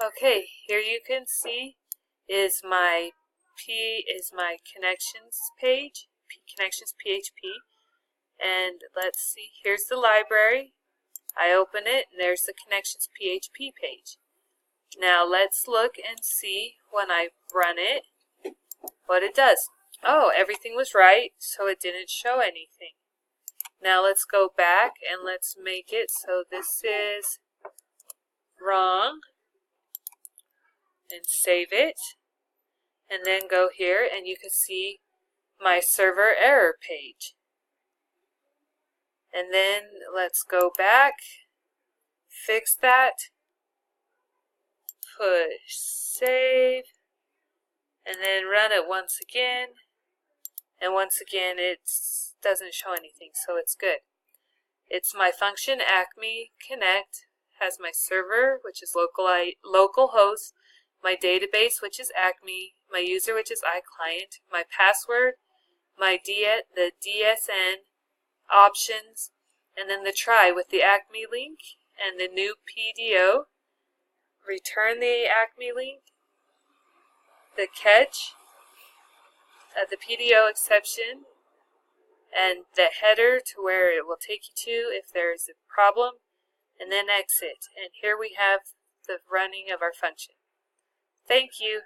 Okay, here you can see is my connections page, connections PHP, and let's see, here's the library. I open it and there's the connections PHP page. Now let's look and see when I run it what it does. Oh, everything was right, so it didn't show anything. Now let's go back and let's make it so this is wrong and save it, and then go here and you can see my server error page. And then let's go back, fix that, push save, and then run it once again, and once again it doesn't show anything, so it's good. It's my function Acme Connect, has my server, which is localhost, my database, which is Acme, my user, which is iClient, my password, the DSN, options, and then the try with the Acme link and the new PDO. Return the Acme link, the catch, the PDO exception, and the header to where it will take you to if there's a problem, and then exit. And here we have the running of our function. Thank you.